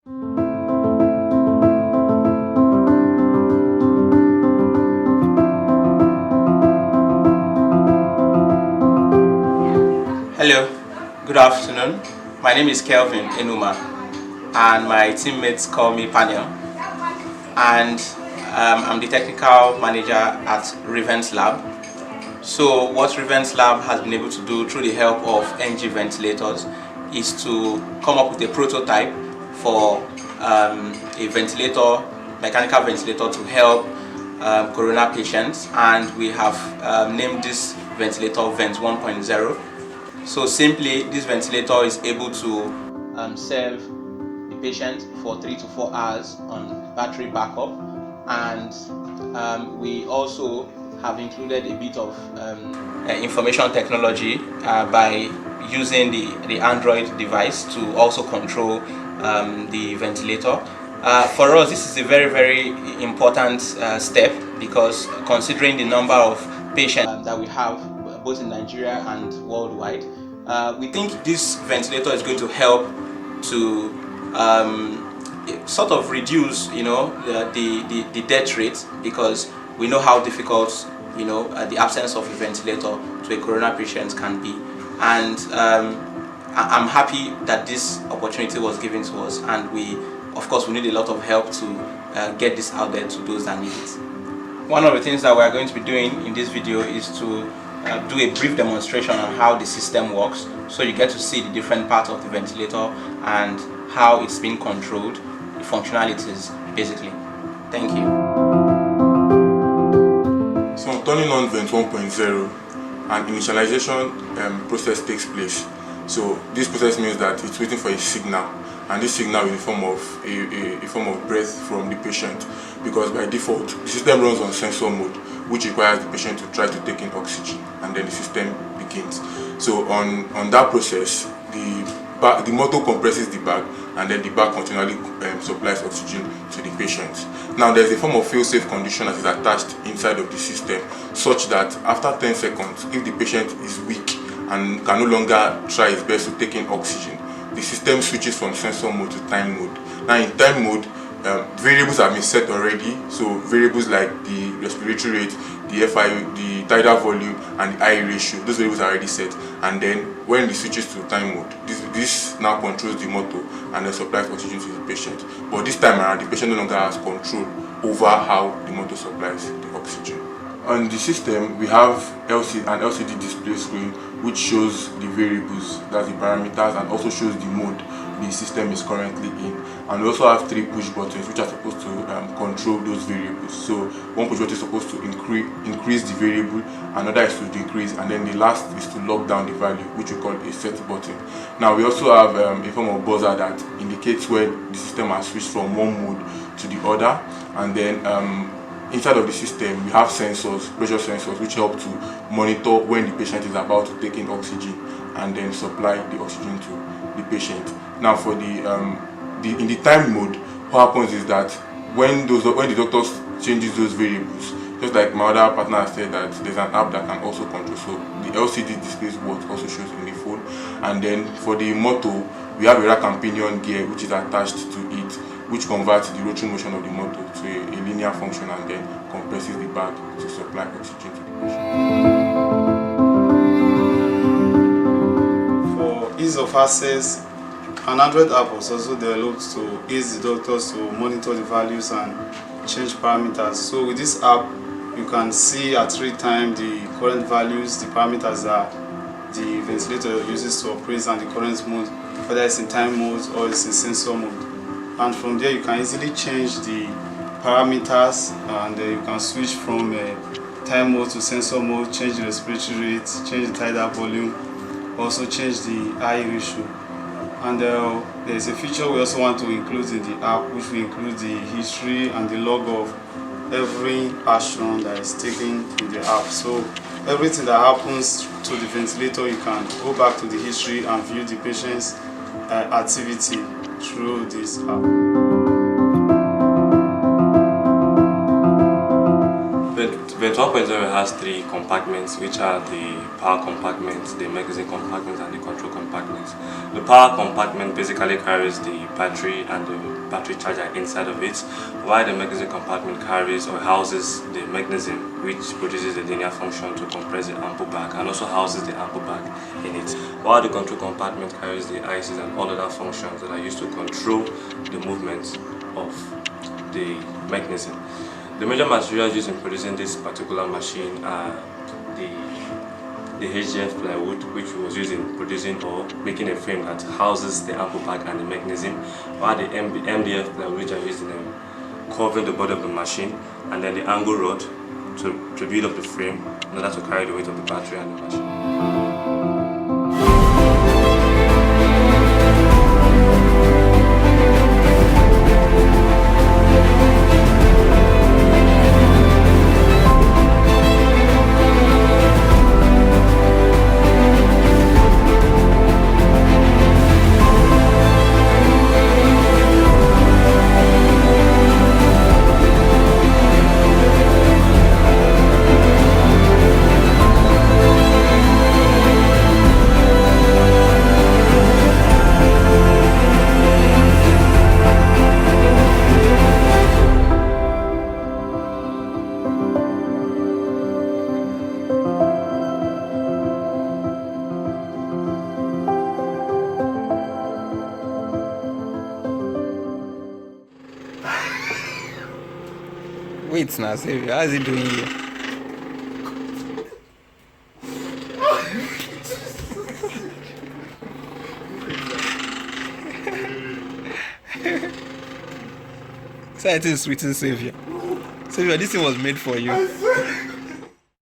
Hello, good afternoon. My name is Kelvin Enuma and my teammates call me Paniel, and I'm the technical manager at Rivents Lab. So what Rivents Lab has been able to do through the help of NGVentilators is to come up with a prototype for a ventilator, mechanical ventilator to help corona patients, and we have named this ventilator Vent 1.0. So simply, this ventilator is able to serve the patient for 3 to 4 hours on battery backup, and we also have included a bit of information technology by using the Android device to also control the ventilator. For us, this is a very important step, because considering the number of patients that we have both in Nigeria and worldwide, we think this ventilator is going to help to sort of reduce, the death rate, because we know how difficult, the absence of a ventilator to a corona patient can be. And I'm happy that this opportunity was given to us, and of course we need a lot of help to get this out there to those that need it. One of the things that we are going to be doing in this video is to do a brief demonstration on how the system works, so you get to see the different parts of the ventilator and how it's being controlled, the functionalities basically. Thank you. So turning on Vent 1.0, an initialization process takes place. So this process means that it's waiting for a signal, and this signal is in the form of a form of breath from the patient, because by default the system runs on sensor mode, which requires the patient to try to take in oxygen, and then the system begins. So on that process, the motor compresses the bag, and then the bag continually supplies oxygen to the patient. Now there's a form of fail-safe condition that is attached inside of the system, such that after 10 seconds, if the patient is weak and can no longer try his best to take in oxygen, the system switches from sensor mode to time mode. Now in time mode, variables have been set already. So variables like the respiratory rate, the FIU, the tidal volume, and the I ratio, those variables are already set. And then when it switches to time mode, this now controls the motor and then supplies oxygen to the patient. But this time around, the patient no longer has control over how the motor supplies the oxygen. On the system, we have an LCD display screen which shows the variables, that's the parameters, and also shows the mode the system is currently in. And we also have 3 push buttons which are supposed to control those variables. So one push button is supposed to increase the variable, another is to decrease, and then the last is to lock down the value, which we call a set button. Now we also have a form of buzzer that indicates when the system has switched from one mode to the other, and then inside of the system we have sensors, pressure sensors, which help to monitor when the patient is about to take in oxygen and then supply the oxygen to the patient. Now for in the time mode, what happens is that when the doctor changes those variables, just like my other partner said, that there's an app that can also control. So the LCD displays what also shows in the phone. And then for the motor, we have a rack and pinion gear which is attached to it, which converts the rotary motion of the motor to a linear function and then compresses the bag to supply oxygen to the patient. For ease of access, an Android app was also developed to ease the doctors to monitor the values and change parameters. So with this app, you can see at real time the current values, the parameters that the ventilator uses to operate, and the current mode, whether it's in time mode or it's in sensor mode. And from there you can easily change the parameters, and you can switch from time mode to sensor mode, change the respiratory rate, change the tidal volume, also change the I ratio. And there's a feature we also want to include in the app, which will include the history and the log of every action that is taken in the app. So everything that happens to the ventilator, you can go back to the history and view the patient's activity through this app. Vent 1.0 has 3 compartments, which are the power compartment, the magazine compartment, and the control compartment. The power compartment basically carries the battery and the battery charger inside of it, while the mechanism compartment carries or houses the mechanism which produces the linear function to compress the ample bag and also houses the ample bag in it, while the control compartment carries the ICs and all other functions that are used to control the movement of the mechanism. The major materials used in producing this particular machine are the HGF plywood, which was used in producing or making a frame that houses the ample bag and the mechanism, while the MDF plywood, which are used in covering the body of the machine, and then the angle rod to build up the frame in order to carry the weight of the battery and the machine. Wait now, Xavier, how is he doing here? So it is sweet, Xavier. Xavier, this thing was made for you.